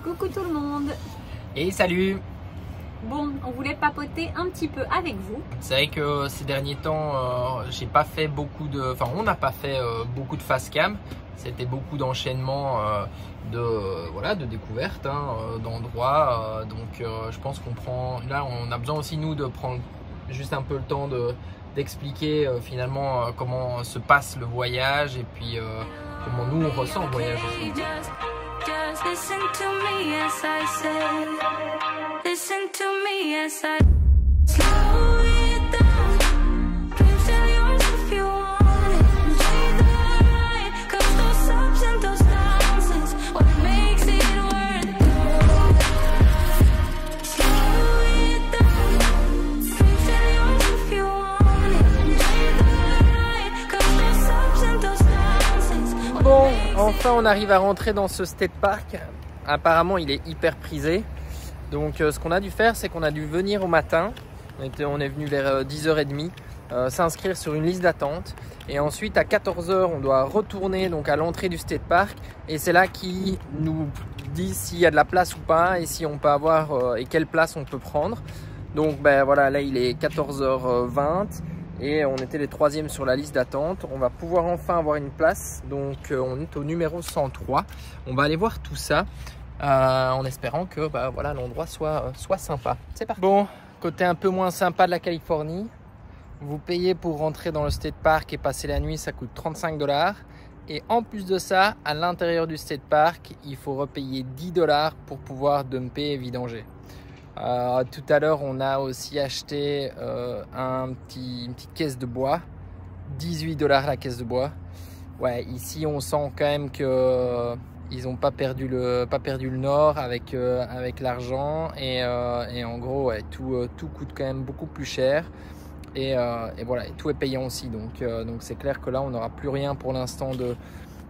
Coucou tout le monde. Et salut. Bon, on voulait papoter un petit peu avec vous. C'est vrai que ces derniers temps, j'ai pas fait beaucoup de, enfin, on n'a pas fait beaucoup de face cam. C'était beaucoup d'enchaînements de découvertes, d'endroits. Donc, je pense qu'on prend. Là, on a besoin aussi nous de prendre juste un peu le temps d'expliquer finalement comment se passe le voyage et puis comment nous on ressent le voyage aussi. Just listen to me as I say. Listen to me as I slow it down. Dreams still yours if you want it. Enjoy the ride, 'cause those ups and those downs is what makes it worth it. Slow it down. Dreams still yours if you want it. Enjoy the ride, 'cause those ups and those downs is what Bon, makes it enfin on arrive à rentrer dans ce state park. Apparemment il est hyper prisé. Donc ce qu'on a dû faire, c'est qu'on a dû venir au matin. On est venu vers 10h30 s'inscrire sur une liste d'attente. Et ensuite à 14h on doit retourner donc à l'entrée du state park. Et c'est là qu'ils nous disent s'il y a de la place ou pas et si on peut avoir et quelle place on peut prendre. Donc ben voilà, là il est 14h20. Et on était les 3e sur la liste d'attente. On va pouvoir enfin avoir une place. Donc on est au numéro 103. On va aller voir tout ça en espérant que voilà, l'endroit soit sympa. C'est parti. Bon, côté un peu moins sympa de la Californie. Vous payez pour rentrer dans le state park et passer la nuit, ça coûte 35 $. Et en plus de ça, à l'intérieur du state park, il faut repayer 10 $ pour pouvoir dumper et vidanger. Tout à l'heure, on a aussi acheté une petite caisse de bois, 18 $ la caisse de bois. Ouais, ici on sent quand même que ils n'ont pas perdu le nord avec l'argent et en gros ouais, tout coûte quand même beaucoup plus cher et voilà, et tout est payant aussi. Donc c'est clair que là on n'aura plus rien pour l'instant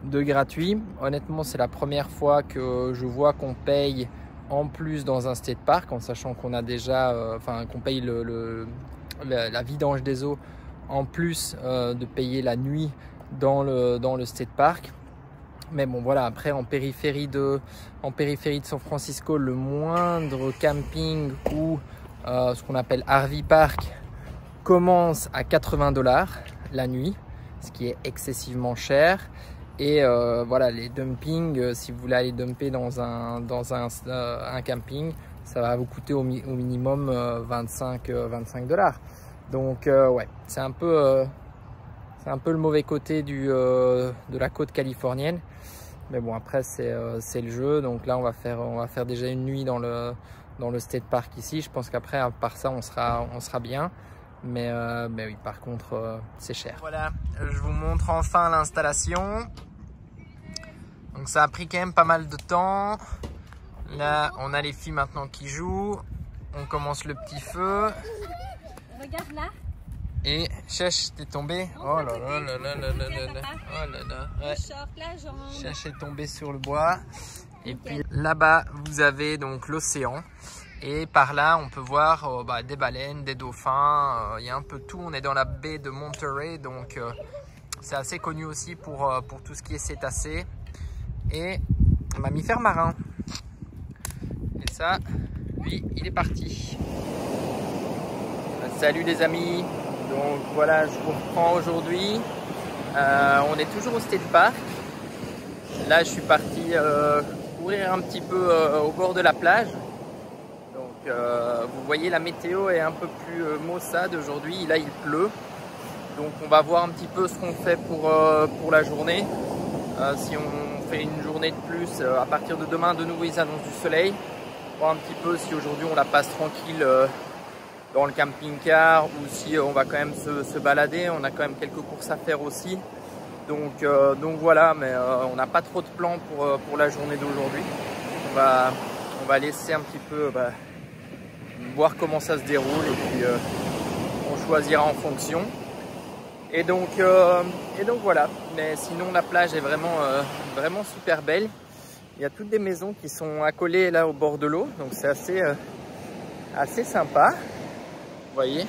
de gratuit. Honnêtement, c'est la première fois que je vois qu'on paye en plus dans un state park, en sachant qu'on a déjà, qu'on paye la vidange des eaux en plus de payer la nuit dans le state park. Mais bon voilà, après en périphérie de San Francisco, le moindre camping ou ce qu'on appelle RV park commence à 80 $ la nuit, ce qui est excessivement cher. Et voilà, les dumpings, si vous voulez aller dumper dans un camping, ça va vous coûter au minimum 25 $. Donc ouais, c'est un peu le mauvais côté de la côte californienne. Mais bon, après c'est le jeu. Donc là on va faire déjà une nuit dans le state park ici. Je pense qu'après à part ça on sera bien. Mais oui, par contre c'est cher. Voilà, je vous montre enfin l'installation. Donc ça a pris quand même pas mal de temps. Là on a les filles maintenant qui jouent. On commence le petit feu. Regarde là. Et Chèche, t'es tombé. Oh là là là là là là là. Oh là là. Ouais. Chèche est tombé sur le bois. Et puis là-bas vous avez donc l'océan. Et par là on peut voir des baleines, des dauphins. Il y a un peu de tout. On est dans la baie de Monterey. Donc c'est assez connu aussi pour tout ce qui est cétacés et mammifères marins. Et ça, lui, il est parti. Salut les amis. Donc voilà, je vous reprends aujourd'hui. On est toujours au state park. Là, je suis parti courir un petit peu au bord de la plage. Donc vous voyez, la météo est un peu plus maussade aujourd'hui. Là, il pleut. Donc on va voir un petit peu ce qu'on fait pour la journée. Si on fait une journée de plus, à partir de demain, de nouveau, ils annoncent du soleil. Voir un petit peu si aujourd'hui on la passe tranquille dans le camping-car ou si on va quand même se balader. On a quand même quelques courses à faire aussi. Donc voilà, mais on n'a pas trop de plans pour la journée d'aujourd'hui. On va laisser un petit peu voir comment ça se déroule et puis on choisira en fonction. Et donc voilà, mais sinon la plage est vraiment super belle. Il y a toutes des maisons qui sont accolées là au bord de l'eau, donc c'est assez sympa, vous voyez.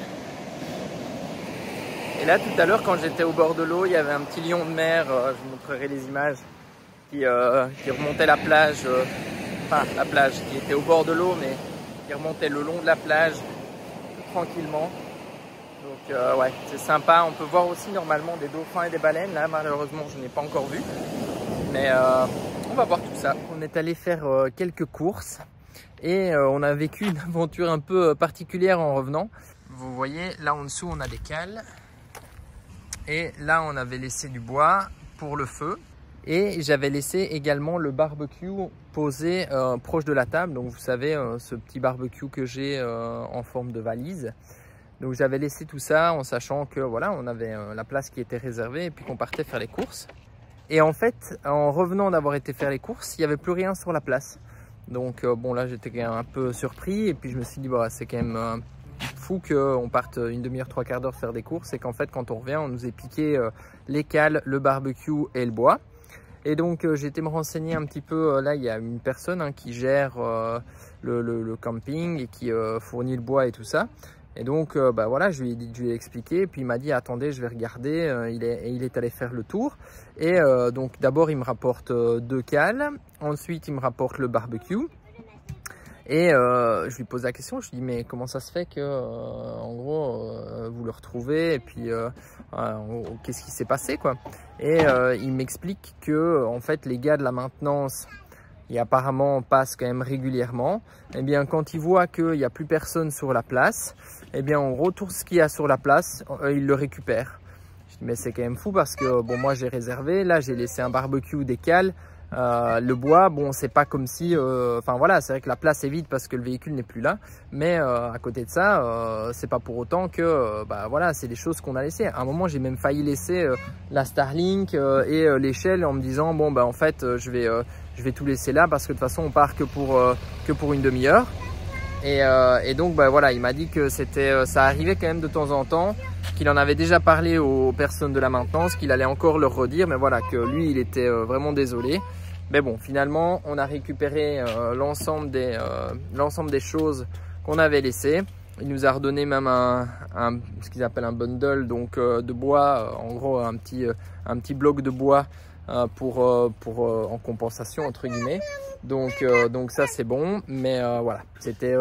Et là tout à l'heure quand j'étais au bord de l'eau, il y avait un petit lion de mer, je vous montrerai les images, qui remontait la plage enfin la plage qui était au bord de l'eau, mais qui remontait le long de la plage tout tranquillement. Donc ouais, c'est sympa. On peut voir aussi normalement des dauphins et des baleines. Là, malheureusement, je n'ai pas encore vu. Mais on va voir tout ça. On est allé faire quelques courses et on a vécu une aventure un peu particulière en revenant. Vous voyez, là en dessous, on a des cales. Et là, on avait laissé du bois pour le feu. Et j'avais laissé également le barbecue posé proche de la table. Donc vous savez, ce petit barbecue que j'ai en forme de valise. Donc j'avais laissé tout ça en sachant que voilà, on avait la place qui était réservée et puis qu'on partait faire les courses. Et en fait, en revenant d'avoir été faire les courses, il n'y avait plus rien sur la place. Donc bon, là j'étais quand même un peu surpris et puis je me suis dit bah, c'est quand même fou qu'on parte une demi-heure, trois quarts d'heure faire des courses et qu'en fait quand on revient, on nous ait piqué les cales, le barbecue et le bois. Et donc j'ai été me renseigner un petit peu, là il y a une personne qui gère le camping et qui fournit le bois et tout ça. Et donc bah voilà, je lui ai expliqué, et puis il m'a dit attendez, je vais regarder, il est allé faire le tour. Et donc d'abord il me rapporte 2 cales, ensuite il me rapporte le barbecue. Et je lui pose la question, je lui dis mais comment ça se fait que en gros vous le retrouvez et puis qu'est-ce qui s'est passé quoi. Et il m'explique que en fait les gars de la maintenance qui apparemment passent quand même régulièrement, et bien quand ils voient qu'il n'y a plus personne sur la place, et bien en gros tout ce qu'il y a sur la place ils le récupèrent. Je dis mais c'est quand même fou parce que bon moi j'ai réservé, là j'ai laissé un barbecue, des cales. Le bois, bon, c'est pas comme si, enfin voilà, c'est vrai que la place est vide parce que le véhicule n'est plus là, mais à côté de ça, c'est pas pour autant que, bah voilà, c'est des choses qu'on a laissées. À un moment, j'ai même failli laisser la Starlink et l'échelle en me disant, bon, bah en fait, je vais tout laisser là parce que de toute façon, on part que pour une demi-heure. Et donc, bah voilà, il m'a dit que ça arrivait quand même de temps en temps, qu'il en avait déjà parlé aux personnes de la maintenance, qu'il allait encore leur redire, mais voilà, que lui, il était vraiment désolé. Mais bon, finalement, on a récupéré l'ensemble des choses qu'on avait laissées. Il nous a redonné même ce qu'ils appellent un bundle, donc de bois, en gros un petit bloc de bois en compensation entre guillemets. Donc ça c'est bon, mais voilà, c'était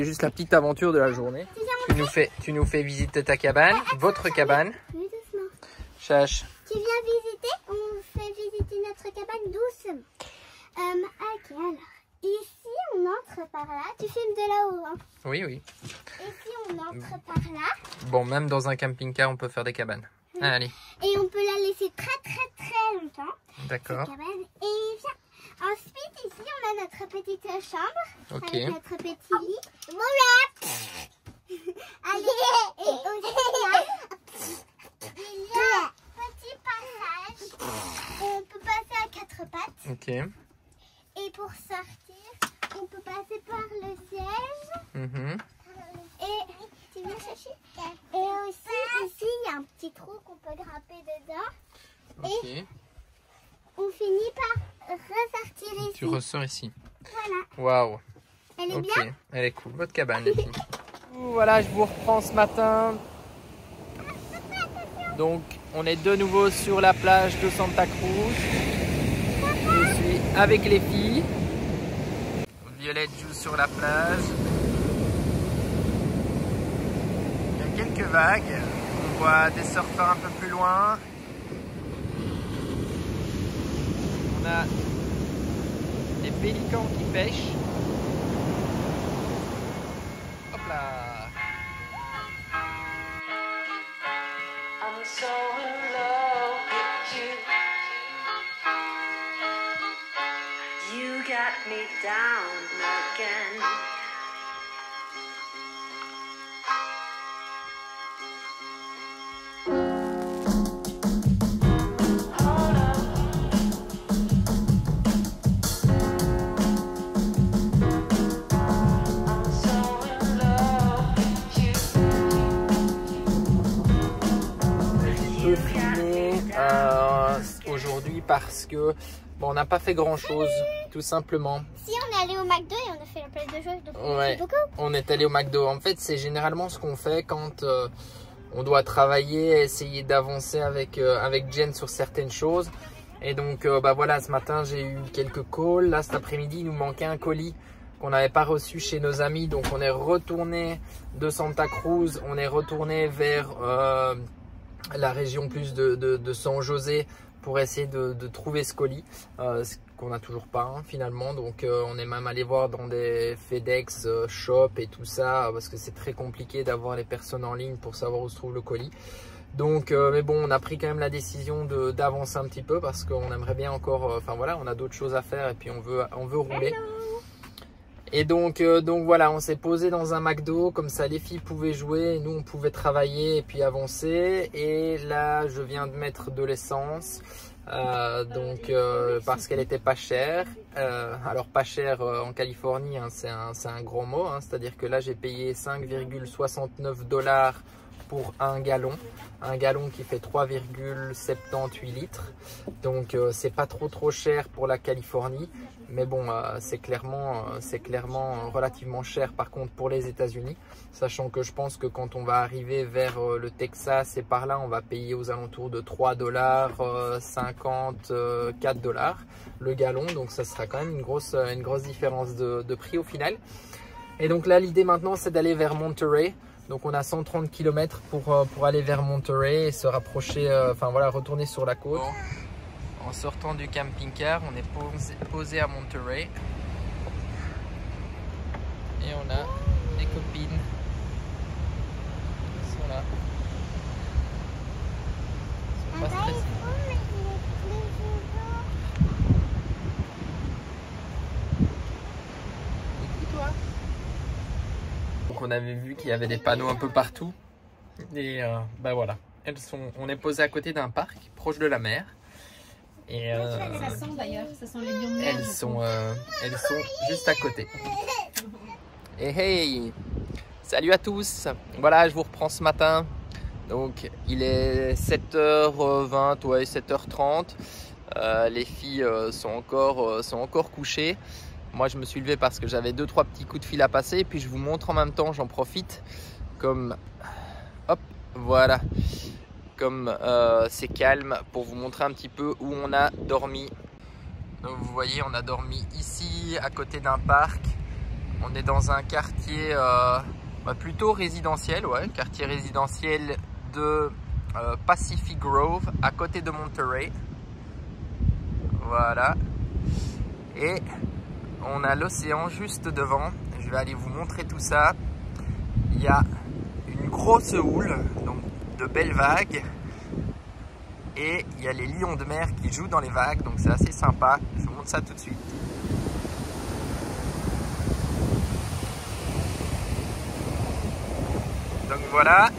juste la petite aventure de la journée. Tu nous fais visiter ta cabane, votre cabane. Oui, doucement. Chache. Tu viens visiter, on fait visiter notre cabane doucement. Ok, alors, ici on entre par là, tu filmes de là-haut, hein? Oui, oui. Ici on entre par là. Bon, même dans un camping-car, on peut faire des cabanes. Allez. Et on peut la laisser très longtemps. D'accord. Et viens. Ensuite, ici on a notre petite chambre. Ok. Avec notre petit lit. Voilà. Allez, et aussi là, il y a un petit passage. On peut passer à 4 pattes. Ok. Et pour sortir, on peut passer par le siège. Et tu viens chercher. Et aussi, ici, il y a un petit trou qu'on peut grimper dedans. Ok. Et on finit par ressortir ici. Tu ressors ici. Voilà. Waouh. Elle est Ok. bien. Elle est cool. Votre cabane, les filles. Voilà, je vous reprends ce matin. Donc, on est de nouveau sur la plage de Santa Cruz. Je suis avec les filles. Violette joue sur la plage. Il y a quelques vagues. On voit des surfeurs un peu plus loin. On a des pélicans qui pêchent. Hop là. I'm so in love with you. You got me down again. Aujourd'hui parce que bon, on n'a pas fait grand chose tout simplement. Si on est allé au McDo et on a fait la place de joueurs, donc on a fait beaucoup. On est allé au McDo. En fait, c'est généralement ce qu'on fait quand on doit travailler, essayer d'avancer avec Jen sur certaines choses. Et donc voilà, ce matin j'ai eu quelques calls. Là cet après-midi il nous manquait un colis qu'on n'avait pas reçu chez nos amis. Donc on est retourné de Santa Cruz, on est retourné vers la région plus de San José pour essayer de trouver ce colis. Ce qu'on n'a toujours pas finalement. Donc on est même allé voir dans des FedEx shop et tout ça parce que c'est très compliqué d'avoir les personnes en ligne pour savoir où se trouve le colis. Donc mais bon, on a pris quand même la décision d'avancer un petit peu parce qu'on aimerait bien encore, enfin voilà, on a d'autres choses à faire et puis on veut rouler. Et donc voilà, on s'est posé dans un McDo, comme ça les filles pouvaient jouer, et nous on pouvait travailler et puis avancer. Et là je viens de mettre de l'essence, parce qu'elle était pas chère. Alors pas chère en Californie, hein, c'est un gros mot, hein, c'est-à-dire que là j'ai payé 5,69 $ pour un gallon qui fait 3,78 litres. Donc c'est pas trop cher pour la Californie, mais bon c'est clairement relativement cher par contre pour les États-Unis, sachant que je pense que quand on va arriver vers le Texas et par là on va payer aux alentours de 3,50 $, 4 $ le gallon. Donc ça sera quand même une grosse différence de prix au final. Et donc là l'idée maintenant c'est d'aller vers Monterey. Donc on a 130 km pour aller vers Monterey et se rapprocher, enfin voilà, retourner sur la côte. Bon, en sortant du camping-car, on est posé à Monterey. Et on a les copines qui sont là. Ils sont pas stressés. On avait vu qu'il y avait des panneaux un peu partout et voilà, on est posé à côté d'un parc proche de la mer et ça sent d'ailleurs, ça sent les lions de mer. elles sont juste à côté. Et hey, salut à tous, voilà je vous reprends ce matin. Donc il est 7h20, ouais 7h30, les filles sont encore couchées. Moi je me suis levé parce que j'avais 2-3 petits coups de fil à passer et puis je vous montre en même temps, j'en profite comme hop voilà, comme c'est calme pour vous montrer un petit peu où on a dormi. Donc vous voyez on a dormi ici à côté d'un parc. On est dans un quartier plutôt résidentiel, ouais, quartier résidentiel de Pacific Grove à côté de Monterey. Voilà. Et on a l'océan juste devant. Je vais aller vous montrer tout ça. Il y a une grosse houle, donc de belles vagues. Et il y a les lions de mer qui jouent dans les vagues, donc c'est assez sympa. Je vous montre ça tout de suite. Donc voilà.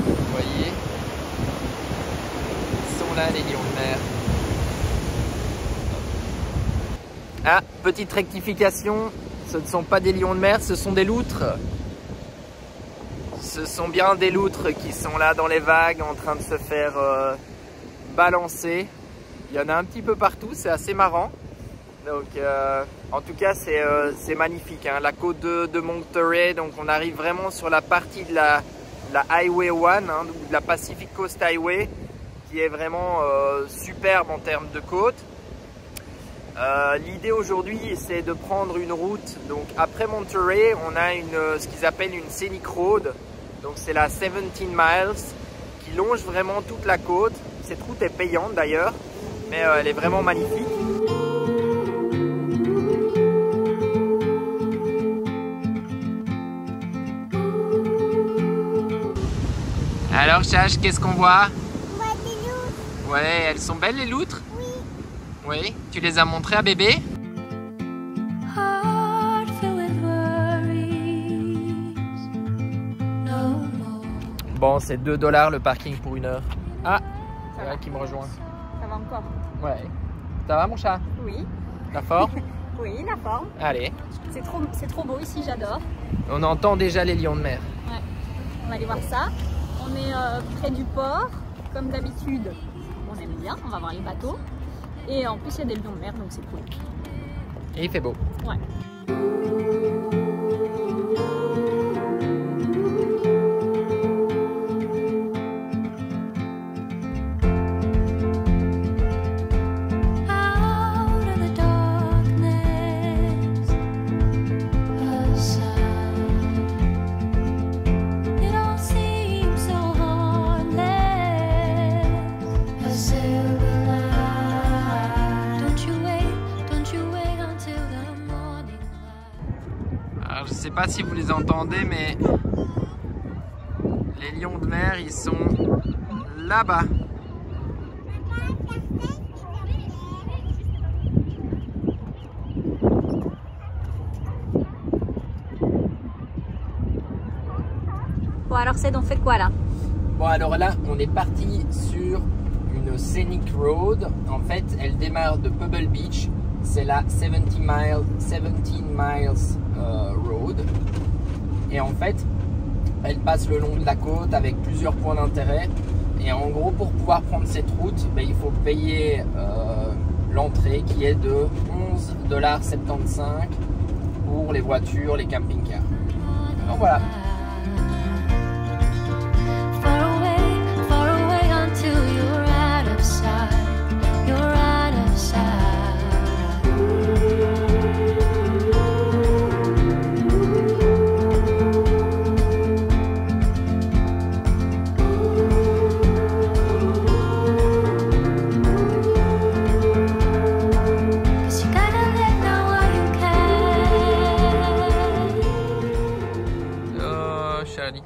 Vous voyez, ils sont là les lions de mer. Ah, petite rectification, ce ne sont pas des lions de mer, ce sont des loutres. Ce sont bien des loutres qui sont là dans les vagues en train de se faire balancer. Il y en a un petit peu partout, c'est assez marrant. Donc en tout cas c'est magnifique, hein. La côte de Monterey, donc on arrive vraiment sur la partie de la Highway 1, hein, de la Pacific Coast Highway, qui est vraiment superbe en termes de côte. L'idée aujourd'hui c'est de prendre une route, donc après Monterey on a ce qu'ils appellent une scenic road, donc c'est la 17 miles qui longe vraiment toute la côte. Cette route est payante d'ailleurs, mais elle est vraiment magnifique. Alors Chach, qu'est-ce qu'on voit? On voit des loutres. Ouais, elles sont belles les loutres? Oui. Oui, tu les as montrées à bébé? Heart filled with worries. No more. Bon, c'est 2 $ le parking pour 1 heure. Ah, c'est là qui me rejoint. Ça va encore? Ouais. Ça va mon chat? Oui. La forme? Oui, la forme. Allez. C'est trop beau ici, j'adore. On entend déjà les lions de mer. Ouais. On va aller voir ça. On est près du port, comme d'habitude. On aime bien, on va voir les bateaux. Et en plus, il y a des lions de mer, donc c'est cool. Et il fait beau. Ouais. sais pas si vous les entendez, mais les lions de mer, ils sont là-bas. Bon alors Ced, on fait quoi là? Bon alors là, on est parti sur une scenic road. En fait, elle démarre de Pebble Beach. C'est la 17 miles road. Et en fait, elle passe le long de la côte avec plusieurs points d'intérêt. Et en gros, pour pouvoir prendre cette route, ben, il faut payer l'entrée qui est de 11,75 $ pour les voitures, les camping-cars. Donc voilà.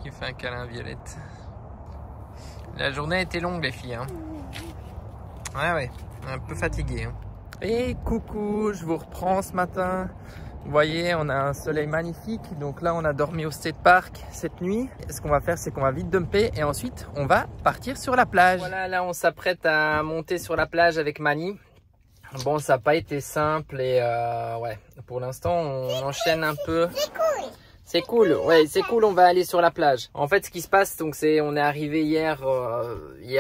Qui fait un câlin à Violette. La journée a été longue les filles. Hein. Ouais, un peu fatigué. Hein. Et coucou, je vous reprends ce matin. Vous voyez, on a un soleil magnifique. Donc là, on a dormi au State Park cette nuit. Ce qu'on va faire, c'est qu'on va vite dumper et ensuite, on va partir sur la plage. Voilà, là, on s'apprête à monter sur la plage avec Mani. Bon, ça n'a pas été simple et ouais, pour l'instant, on enchaîne un peu. C'est cool, ouais, c'est cool, on va aller sur la plage. En fait, ce qui se passe, donc c'est, on est arrivé hier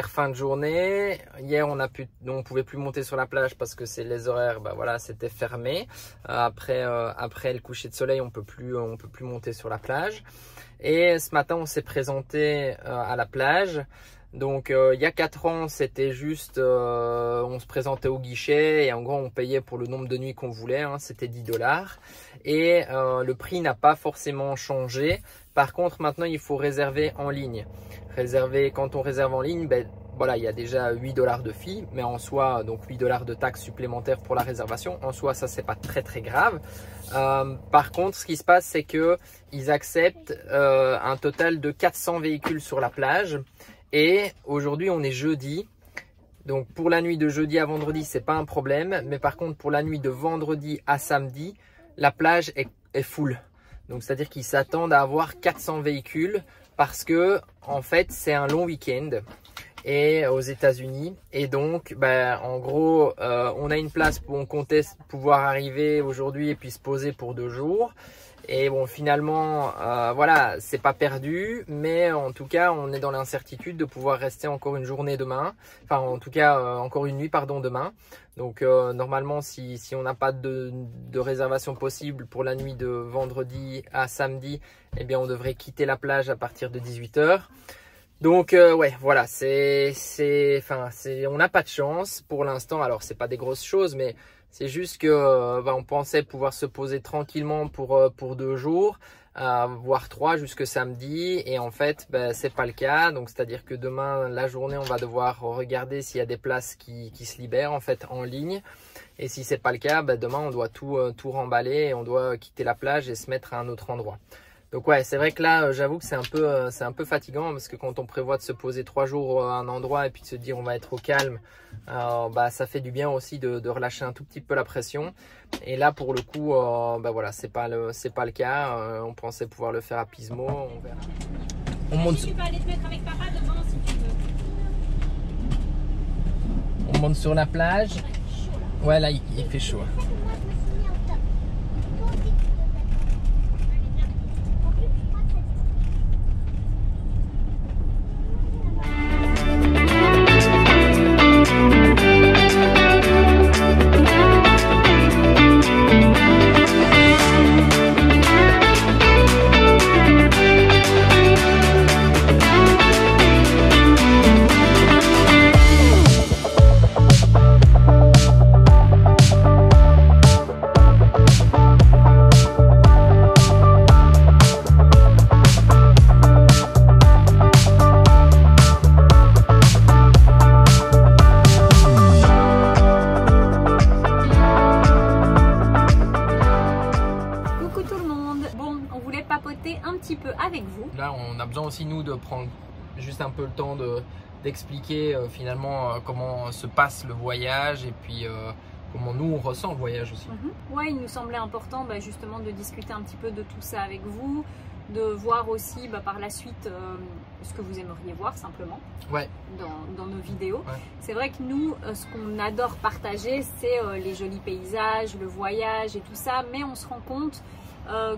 fin de journée. Hier, on pouvait plus monter sur la plage parce que c'est les horaires, bah voilà, c'était fermé. Après le coucher de soleil, on peut plus monter sur la plage. Et ce matin, on s'est présenté à la plage. Donc il y a 4 ans, c'était juste, on se présentait au guichet et en gros on payait pour le nombre de nuits qu'on voulait, hein, c'était 10 $. Et le prix n'a pas forcément changé. Par contre maintenant il faut réserver en ligne. Quand on réserve en ligne, ben, voilà, il y a déjà 8 $ de fee, mais en soi, donc 8 $ de taxes supplémentaires pour la réservation. En soi, ça, c'est pas très très grave. Par contre, ce qui se passe, c'est que ils acceptent un total de 400 véhicules sur la plage. Et aujourd'hui, on est jeudi. Donc, pour la nuit de jeudi à vendredi, c'est pas un problème. Mais par contre, pour la nuit de vendredi à samedi, la plage est full. Donc, c'est-à-dire qu'ils s'attendent à avoir 400 véhicules parce que, en fait, c'est un long week-end. Et aux États-Unis, et donc ben, en gros on a une place où on comptait pouvoir arriver aujourd'hui et puis se poser pour 2 jours. Et bon, finalement voilà, c'est pas perdu, mais en tout cas on est dans l'incertitude de pouvoir rester encore une journée demain, enfin en tout cas encore une nuit pardon demain. Donc normalement si on n'a pas de réservation possible pour la nuit de vendredi à samedi, eh bien on devrait quitter la plage à partir de 18 h. Donc ouais, voilà, on n'a pas de chance pour l'instant. Alors c'est pas des grosses choses, mais c'est juste que on pensait pouvoir se poser tranquillement pour 2 jours, voire 3 jusque samedi, et en fait c'est pas le cas. Donc c'est à dire que demain la journée on va devoir regarder s'il y a des places qui se libèrent en fait en ligne, et si c'est pas le cas, demain on doit tout remballer et on doit quitter la plage et se mettre à un autre endroit. Donc ouais, c'est vrai que là, j'avoue que c'est un peu fatigant parce que quand on prévoit de se poser 3 jours à un endroit et puis de se dire on va être au calme, ça fait du bien aussi de relâcher un tout petit peu la pression. Et là, pour le coup, voilà, c'est pas le cas. On pensait pouvoir le faire à Pismo. On verra. On monte. Tu peux aller te mettre avec papa devant si tu veux. On monte sur la plage. Ouais, là, il fait chaud. là, on a besoin aussi, nous, de prendre juste un peu le temps d'expliquer finalement comment se passe le voyage et puis comment nous, on ressent le voyage aussi. Ouais, il nous semblait important justement de discuter un petit peu de tout ça avec vous, de voir aussi par la suite ce que vous aimeriez voir simplement dans nos vidéos. C'est vrai que nous, ce qu'on adore partager, c'est les jolis paysages, le voyage et tout ça, mais on se rend compte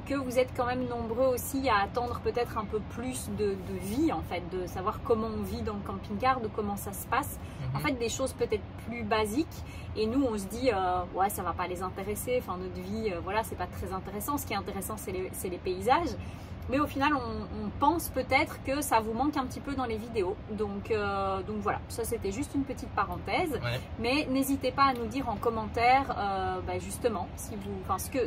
que vous êtes quand même nombreux aussi à attendre peut-être un peu plus de vie en fait, de savoir comment on vit dans le camping-car, de comment ça se passe. En fait, des choses peut-être plus basiques, et nous on se dit ouais, ça va pas les intéresser, enfin notre vie, voilà, c'est pas très intéressant. Ce qui est intéressant, c'est les paysages. Mais au final, on pense peut-être que ça vous manque un petit peu dans les vidéos. Donc voilà, ça c'était juste une petite parenthèse. Mais n'hésitez pas à nous dire en commentaire justement si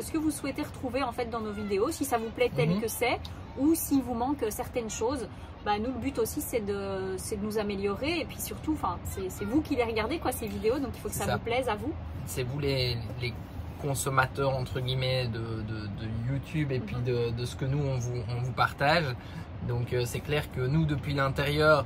ce que vous souhaitez retrouver en fait dans nos vidéos, si ça vous plaît tel que c'est, ou s'il vous manque certaines choses. Nous, le but aussi, c'est de nous améliorer. Et puis surtout, c'est vous qui les regardez ces vidéos, donc il faut que ça vous plaise à vous. C'est vous les consommateurs entre guillemets de YouTube et puis de ce que nous on vous partage. Donc c'est clair que nous, depuis l'intérieur,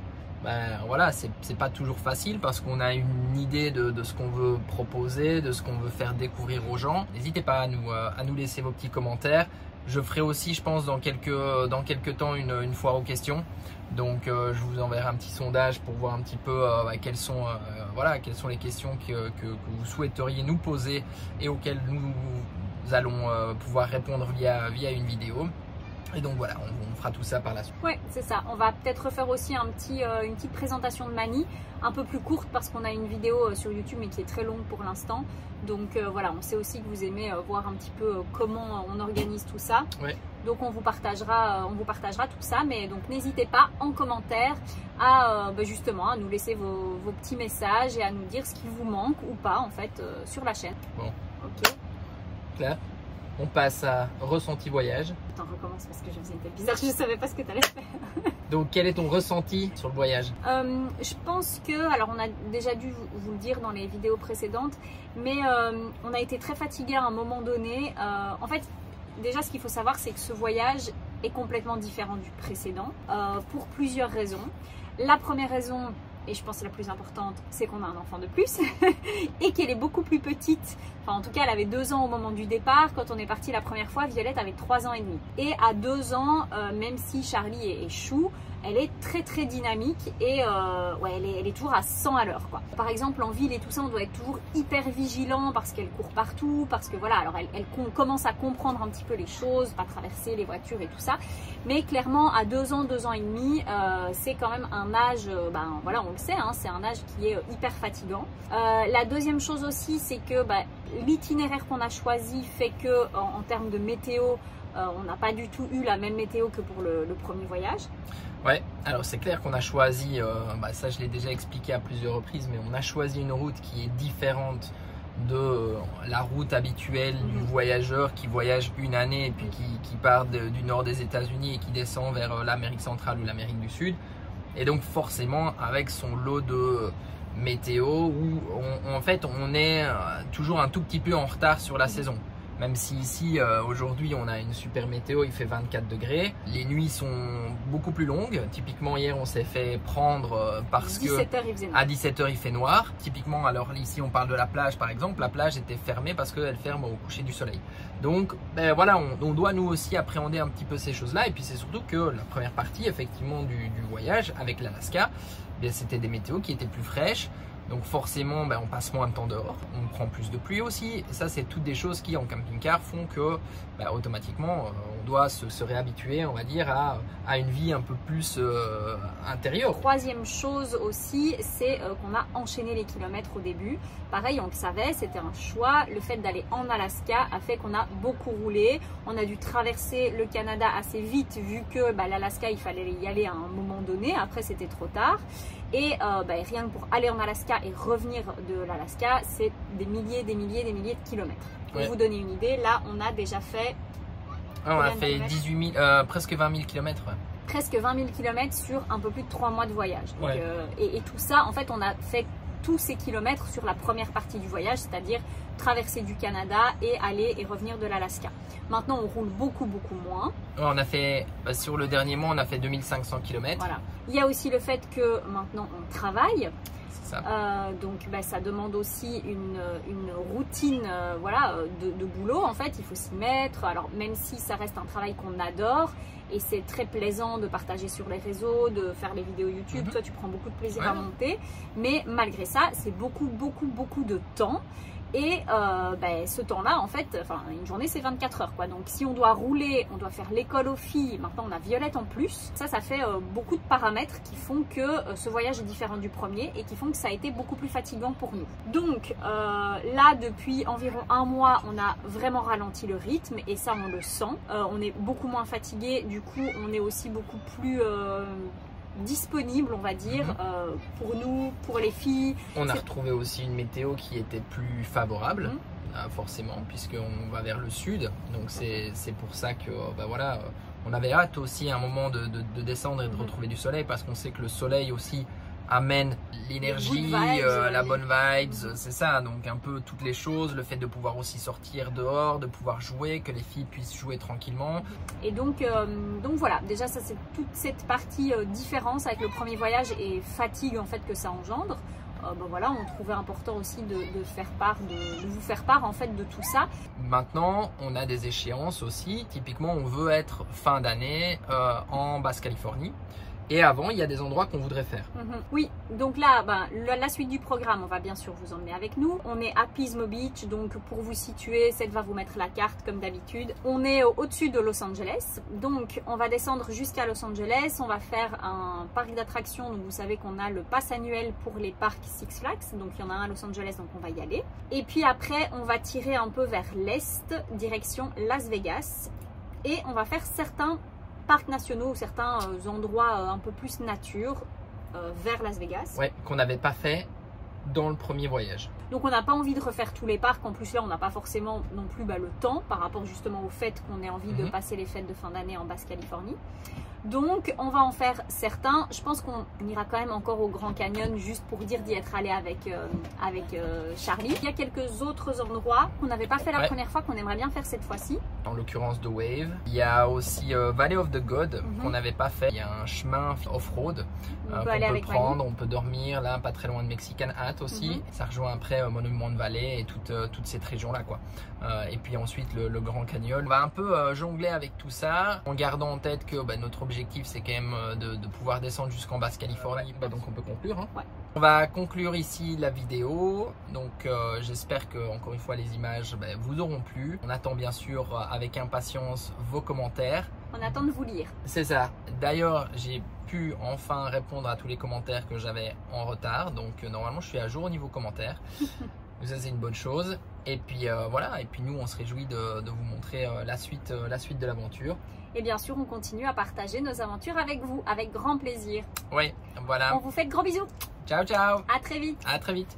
voilà, c'est pas toujours facile parce qu'on a une idée de ce qu'on veut proposer, de ce qu'on veut faire découvrir aux gens. N'hésitez pas à nous laisser vos petits commentaires. Je ferai aussi, je pense, dans quelques temps une foire aux questions. Donc je vous enverrai un petit sondage pour voir un petit peu quelles sont les questions que vous souhaiteriez nous poser et auxquelles nous allons pouvoir répondre via une vidéo. Et donc voilà, on fera tout ça par la suite. Ouais, c'est ça. On va peut-être refaire aussi une petite présentation de Mani, un peu plus courte parce qu'on a une vidéo sur YouTube mais qui est très longue pour l'instant. Donc voilà, on sait aussi que vous aimez voir un petit peu comment on organise tout ça. Donc on vous partagera tout ça. Mais donc n'hésitez pas en commentaire à justement à nous laisser vos petits messages et à nous dire ce qui vous manque ou pas en fait sur la chaîne. Bon. Ok. Claire, on passe à ressenti voyage. Attends, recommence parce que je faisais une tête bizarre, je ne savais pas ce que tu allais faire. Donc quel est ton ressenti sur le voyage? Je pense que, alors on a déjà dû vous le dire dans les vidéos précédentes, mais on a été très fatigué à un moment donné. En fait, déjà ce qu'il faut savoir, c'est que ce voyage est complètement différent du précédent pour plusieurs raisons. La première raison, et je pense la plus importante, c'est qu'on a un enfant de plus et qu'elle est beaucoup plus petite. Enfin, en tout cas, elle avait 2 ans au moment du départ. Quand on est parti la première fois, Violette avait 3 ans et demi. Et à 2 ans, même si Charlie est chou, elle est très très dynamique et elle est toujours à 100 à l'heure. Par exemple, en ville et tout ça, on doit être toujours hyper vigilant parce qu'elle court partout, parce que voilà, alors elle commence à comprendre un petit peu les choses, pas traverser les voitures et tout ça. Mais clairement, à 2 ans, 2 ans et demi, c'est quand même un âge, voilà, on le sait, hein, c'est un âge qui est hyper fatigant. La deuxième chose aussi, c'est que l'itinéraire qu'on a choisi fait que en termes de météo, on n'a pas du tout eu la même météo que pour le premier voyage. Ouais, alors c'est clair qu'on a choisi, ça je l'ai déjà expliqué à plusieurs reprises, mais on a choisi une route qui est différente de la route habituelle du voyageur qui voyage une année et puis qui part du nord des États-Unis et qui descend vers l'Amérique centrale ou l'Amérique du Sud. Et donc forcément avec son lot de météo où en fait on est toujours un tout petit peu en retard sur la saison. Même si ici aujourd'hui on a une super météo, il fait 24 degrés. Les nuits sont beaucoup plus longues. Typiquement hier on s'est fait prendre parce que à 17h il fait noir. Typiquement, alors ici on parle de la plage par exemple. La plage était fermée parce qu'elle ferme au coucher du soleil. Donc voilà, on doit nous aussi appréhender un petit peu ces choses là. Et puis c'est surtout que la première partie effectivement du voyage avec l'Alaska, c'était des météos qui étaient plus fraîches. Donc forcément, on passe moins de temps dehors, on prend plus de pluie aussi. Et ça, c'est toutes des choses qui, en camping-car, font que automatiquement, on doit se réhabituer, on va dire, à une vie un peu plus intérieure. Troisième chose aussi, c'est qu'on a enchaîné les kilomètres au début. Pareil, on le savait, c'était un choix. Le fait d'aller en Alaska a fait qu'on a beaucoup roulé. On a dû traverser le Canada assez vite, vu que l'Alaska, il fallait y aller à un moment donné. Après, c'était trop tard. Et rien que pour aller en Alaska et revenir de l'Alaska, c'est des milliers de kilomètres. Pour vous donner une idée, là, on a déjà fait... on a fait 18 000, presque 20 000 km. Presque 20 000 km sur un peu plus de 3 mois de voyage. Donc, et tout ça, en fait, on a fait tous ces kilomètres sur la première partie du voyage, c'est-à-dire traverser du Canada et aller et revenir de l'Alaska. Maintenant, on roule beaucoup moins. On a fait, sur le dernier mois, on a fait 2500 km. Voilà. Il y a aussi le fait que maintenant, on travaille. Ça. Donc ça demande aussi une routine voilà, de boulot en fait, il faut s'y mettre. Alors même si ça reste un travail qu'on adore et c'est très plaisant de partager sur les réseaux, de faire les vidéos YouTube, toi tu prends beaucoup de plaisir à monter, mais malgré ça c'est beaucoup de temps. Et ce temps-là, en fait, une journée c'est 24 heures quoi. Donc si on doit rouler, on doit faire l'école aux filles, maintenant on a Violette en plus. Ça fait beaucoup de paramètres qui font que ce voyage est différent du premier et qui font que ça a été beaucoup plus fatigant pour nous. Donc là, depuis environ un mois, on a vraiment ralenti le rythme et ça on le sent. On est beaucoup moins fatigué, du coup on est aussi beaucoup plus... disponible on va dire pour nous, pour les filles. On a retrouvé aussi une météo qui était plus favorable forcément puisqu'on va vers le sud, donc c'est pour ça que voilà, on avait hâte aussi à un moment de descendre et de retrouver du soleil parce qu'on sait que le soleil aussi amène l'énergie, la bonne vibes, c'est ça, donc un peu toutes les choses, le fait de pouvoir aussi sortir dehors, de pouvoir jouer, que les filles puissent jouer tranquillement. Et donc voilà, déjà ça c'est toute cette partie différence avec le premier voyage et fatigue en fait que ça engendre. Voilà, on trouvait important aussi de vous faire part en fait de tout ça. Maintenant, on a des échéances aussi, typiquement on veut être fin d'année en Basse-Californie. Et avant, il y a des endroits qu'on voudrait faire. Oui, donc là, la suite du programme, on va bien sûr vous emmener avec nous. On est à Pismo Beach, donc pour vous situer, Seth va vous mettre la carte comme d'habitude. On est au-dessus de Los Angeles, donc on va descendre jusqu'à Los Angeles. On va faire un parc d'attractions, donc vous savez qu'on a le pass annuel pour les parcs Six Flags, donc il y en a un à Los Angeles, donc on va y aller. Et puis après, on va tirer un peu vers l'est, direction Las Vegas, et on va faire certains parcs nationaux ou certains endroits un peu plus nature vers Las Vegas. Ouais, qu'on n'avait pas fait dans le premier voyage. Donc on n'a pas envie de refaire tous les parcs. En plus là, on n'a pas forcément non plus le temps par rapport justement au fait qu'on ait envie de passer les fêtes de fin d'année en Basse-Californie. Donc on va en faire certains. Je pense qu'on ira quand même encore au Grand Canyon juste pour dire d'y être allé avec Charlie. Il y a quelques autres endroits qu'on n'avait pas fait la première fois, qu'on aimerait bien faire cette fois-ci. En l'occurrence de Wave. Il y a aussi Valley of the God qu'on n'avait pas fait. Il y a un chemin off-road qu'on peut prendre. On peut dormir là, pas très loin de Mexican Hat aussi. Ça rejoint après Monument Valley et toute cette région-là quoi. Et puis ensuite le Grand Canyon. On va un peu jongler avec tout ça en gardant en tête que notre objectif c'est quand même de pouvoir descendre jusqu'en Basse-Californie. Donc on peut conclure. On va conclure ici la vidéo. Donc j'espère que encore une fois les images vous auront plu. On attend bien sûr avec impatience vos commentaires. On attend de vous lire. C'est ça. D'ailleurs j'ai pu enfin répondre à tous les commentaires que j'avais en retard. Donc normalement je suis à jour au niveau commentaires. Ça c'est une bonne chose. Et puis voilà, et puis nous on se réjouit de vous montrer la suite de l'aventure. Et bien sûr on continue à partager nos aventures avec vous, avec grand plaisir. Oui, voilà. On vous fait de gros bisous. Ciao ciao. À très vite. À très vite.